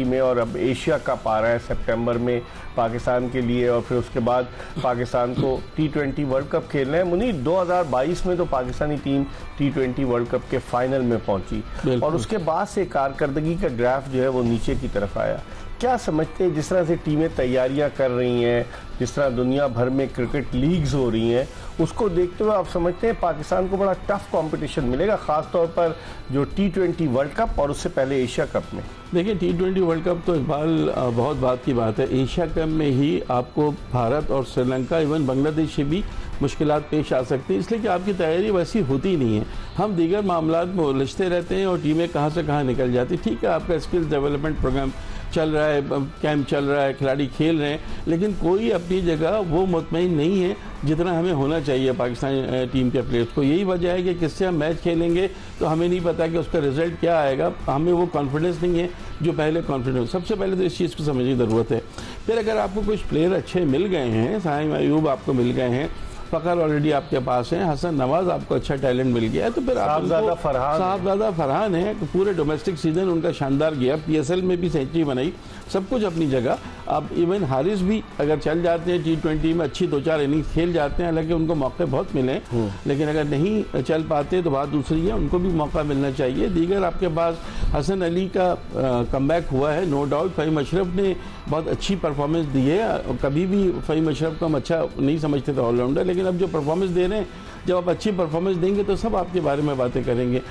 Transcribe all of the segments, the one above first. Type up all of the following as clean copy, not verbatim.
में और अब एशिया कप आ रहा है सितंबर में पाकिस्तान के लिए, और फिर उसके बाद पाकिस्तान को T20 वर्ल्ड कप खेलना है। मुनीर, 2022 में तो Pakistani team T20 world cup के फाइनल में पहुंची और उसके बाद से कारकर्दगी का ग्राफ जो है वो नीचे की तरफ आया। क्या समझते हैं, जिस तरह से टीमें तैयारियां कर रही हैं, जिस तरह दुनिया भर में क्रिकेट लीग्स हो रही हैं, उसको देखते हुए आप समझते हैं पाकिस्तान को बड़ा टफ कंपटीशन मिलेगा, खासतौर पर जो T20 वर्ल्ड कप और उससे पहले एशिया कप में? देखिए, T20 वर्ल्ड कप तो इकबाल बहुत बात की बात है। एशिया कप में ही आपको भारत और श्रीलंका इवन बांग्लादेश से भी मुश्किलात पेश आ सकती है, इसलिए कि आपकी तैयारी वैसी होती नहीं है। हम दीगर मामलात में उलझते रहते हैं और टीमें कहाँ से कहाँ निकल जाती। ठीक है, आपका स्किल डेवलपमेंट प्रोग्राम चल रहा है, कैंप चल रहा है, खिलाड़ी खेल रहे हैं, लेकिन कोई अपनी जगह वो मुतमईन नहीं है जितना हमें होना चाहिए पाकिस्तान टीम के प्लेयर्स को। यही वजह है कि किससे हम मैच खेलेंगे तो हमें नहीं पता कि उसका रिजल्ट क्या आएगा, हमें वो कॉन्फिडेंस नहीं है जो पहले कॉन्फिडेंस। सबसे पहले तो इस चीज़ को समझने की ज़रूरत है। फिर अगर आपको कुछ प्लेयर अच्छे मिल गए हैं, साइम अयूब आपको मिल गए हैं, फ़खर ऑलरेडी आपके पास है, हसन नवाज आपको अच्छा टैलेंट मिल गया है, तो फिर साहबजादा फरहान है, पूरे डोमेस्टिक सीजन उनका शानदार गया, PSL में भी सेंचुरी बनाई, सब कुछ अपनी जगह। अब इवन हारिस भी अगर चल जाते हैं T20 में, अच्छी 2-4 इनिंग्स खेल जाते हैं, हालांकि उनको मौके बहुत मिले, लेकिन अगर नहीं चल पाते तो बात दूसरी है, उनको भी मौका मिलना चाहिए। दीगर आपके पास हसन अली का कमबैक हुआ है, नो डाउट। फ़हीम अशरफ ने बहुत अच्छी परफॉर्मेंस दी है, कभी भी फ़हीम अशरफ को हम अच्छा नहीं समझते थे ऑलराउंडर, लेकिन अब जो परफॉर्मेंस दे रहे हैं, जब आप अच्छी परफॉर्मेंस देंगे तो सब आपके बारे में बातें करेंगे।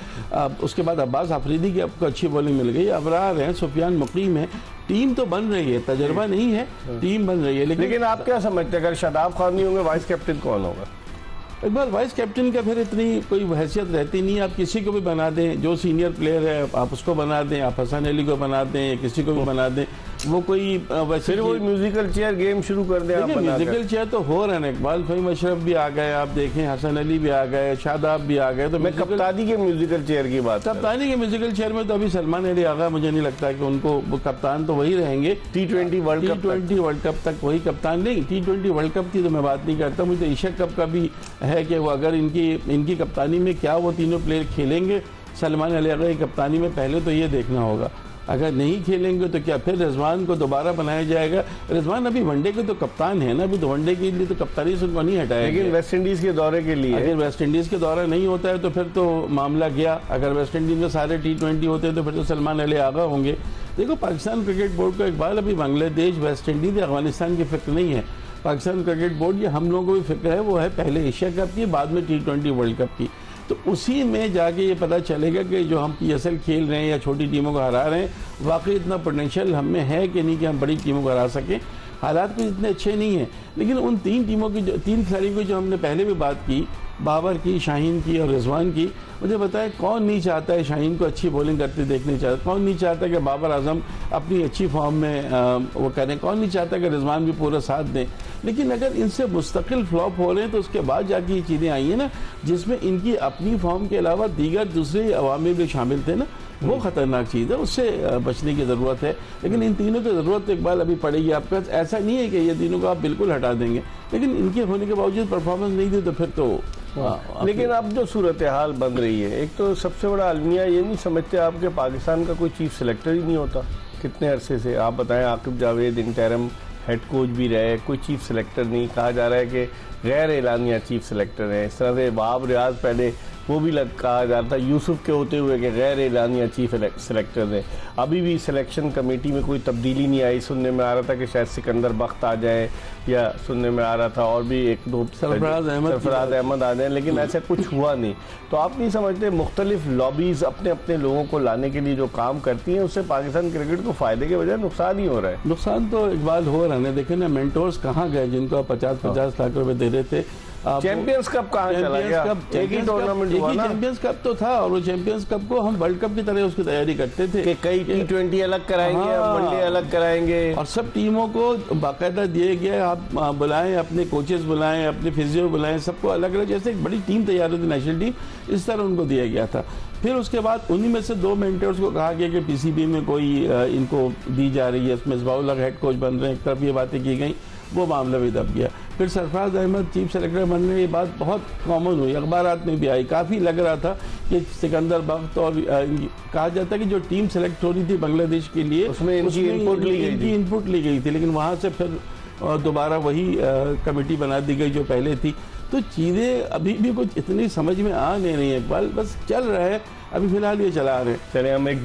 उसके बाद अब्बास आफरीदी की आपको अच्छी बॉलिंग मिल गई, अबरार है, सुफियान मुकीम है, टीम तो बन रही है, तजर्बा नहीं है, टीम बन रही है। लेकिन आप क्या समझते हैं, अगर शादाब खान नहीं होंगे वाइस कैप्टन कौन होगा? इकबाल, वाइस कैप्टन का फिर इतनी कोई हैसियत रहती नहीं है। आप किसी को भी बना दें, जो सीनियर प्लेयर है आप उसको बना दें, आप हसन अली को बना दें, किसी को भी बना दें, वो कोई वैसे वो म्यूजिकल चेयर गेम शुरू कर दें। म्यूजिकल चेयर तो हो रहा है इकबाल, फ़हीम अशरफ भी आ गए, आप देखें हसन अली भी आ गए, शादाब भी आ गए। तो मैं कप्तानी के म्यूजिकल चेयर की बात, कप्तानी के म्यूजिकल चेयर में तो अभी सलमान अली आगा, मुझे नहीं लगता कि उनको कप्तान तो वही रहेंगे T20 वर्ल्ड कप तक वही कप्तान नहीं। T20 वर्ल्ड कप की तो मैं बात नहीं करता, मुझे एशिया कप का भी है कि वो अगर इनकी कप्तानी में क्या वो तीनों प्लेयर खेलेंगे सलमान अली आगा की कप्तानी में, पहले तो ये देखना होगा। अगर नहीं खेलेंगे तो क्या फिर रिजवान को दोबारा बनाया जाएगा? रिजवान अभी वनडे के तो कप्तान है ना, अभी तो वनडे के लिए तो कप्तानी से उनको नहीं हटाया, लेकिन वेस्ट इंडीज के दौरे के लिए, अगर वेस्ट इंडीज के दौरा नहीं होता है तो फिर तो मामला गया। अगर वेस्ट इंडीज में सारे T20 होते हैं तो फिर तो सलमान अली आगा होंगे। देखो, पाकिस्तान क्रिकेट बोर्ड का इकबाल अभी बांग्लादेश, वेस्ट इंडीज, अफगानिस्तान की फिक्र नहीं है। पाकिस्तान क्रिकेट बोर्ड, ये हम लोगों को भी फिक्र है, वो है पहले एशिया कप की, बाद में T20 वर्ल्ड कप की। तो उसी में जाके ये पता चलेगा कि जो हम PSL खेल रहे हैं या छोटी टीमों को हरा रहे हैं, वाकई इतना पोटेंशियल हम में है कि नहीं कि हम बड़ी टीमों को हरा सकें। हालात कुछ इतने अच्छे नहीं हैं, लेकिन उन तीन टीमों की, जो तीन खिलाड़ियों की जो हमने पहले भी बात की, बाबर की, शाहीन की और रिजवान की, मुझे बताया कौन नहीं चाहता है शाहीन को अच्छी बॉलिंग करते देखने चाहता, कौन नहीं चाहता कि बाबर आजम अपनी अच्छी फॉर्म में वो करें, कौन नहीं चाहता कि रिजवान भी पूरा साथ दें। लेकिन अगर इनसे मुस्तकिल फ्लॉप हो रहे हैं तो उसके बाद जाके ये चीज़ें आई हैं ना, जिसमें इनकी अपनी फॉर्म के अलावा दीगर दूसरे अवामिल भी शामिल थे ना, वो ख़तरनाक चीज़ है, उससे बचने की ज़रूरत है। लेकिन इन तीनों की ज़रूरत इकबाल अभी पड़ेगी आपका। ऐसा नहीं है कि ये तीनों को आप बिल्कुल हटा देंगे, लेकिन इनके होने के बावजूद परफॉर्मेंस नहीं दी तो फिर तो लेकिन अब जो सूरत हाल बन रही है, एक तो सबसे बड़ा अलमिया ये नहीं समझते आप कि पाकिस्तान का कोई चीफ सेलेक्टर ही नहीं होता कितने अरसे से। आप बताएं, Aqib Javed interim head coach भी रहे, कोई चीफ सेलेक्टर नहीं। कहा जा रहा है कि गैर एलानिया चीफ सेलेक्टर हैं। इस तरह से वहाब रियाज पहले वो भी कहा जा रहा था यूसुफ के होते हुए कि गैर एलानिया चीफ सेलेक्टर हैं। अभी भी सिलेक्शन कमेटी में कोई तब्दीली नहीं आई। सुनने में आ रहा था कि शायद सिकंदर बख्त आ जाए, या सुनने में आ रहा था और भी एक दो सरफराज अहमद आ जाए, लेकिन ऐसा कुछ हुआ नहीं। तो आप नहीं समझते मुख्तलिफ लॉबीज़ अपने अपने लोगों को लाने के लिए जो काम करती हैं, उससे पाकिस्तान क्रिकेट को फ़ायदे के बजाय नुकसान ही हो रहा है? नुकसान तो इकबाल हो रहा है। देखें ना, मेंटोर्स कहाँ गए जिनको आप 50-50 लाख रुपए दे रहे थे। चैंपियंस कप कहाँ चला गया? एक ही टूर्नामेंट हुआ ना, चैंपियंस कप तो था, और वो चैंपियंस कप को हम वर्ल्ड कप की तरह उसकी तैयारी करते थे कि कई T20 अलग कराएंगे, वनडे अलग कराएंगे, और सब टीमों को बाकायदा दिए गए, आप बुलाएं, अपने कोचेस बुलाएं, अपने फिजियो बुलाएं, सबको अलग अलग, जैसे एक बड़ी टीम तैयार होती नेशनल टीम, इस तरह उनको दिया गया था। फिर उसके बाद उन्हीं में से 2 मेंटर्स को कहा गया कि PCB में कोई इनको दी जा रही है, इसमें मिसबाहुल हक हेड कोच बन रहे हैं, एक तरफ ये बातें की गई। वो मामला भी दब गया। फिर सरफराज अहमद चीफ सेलेक्टर बनने ये बात बहुत कॉमन हुई, अखबारात में भी आई, काफ़ी लग रहा था कि सिकंदर बख्त और कहा जाता है कि जो टीम सेलेक्ट हो रही थी बांग्लादेश के लिए उसमें इनकी इनपुट ली गई थी, लेकिन वहाँ से फिर दोबारा वही कमेटी बना दी गई जो पहले थी। तो चीज़ें अभी भी कुछ इतनी समझ में आ नहीं रही है इकबाल, बस चल रहा है, अभी फिलहाल ये चला रहे हैं। चले हम एक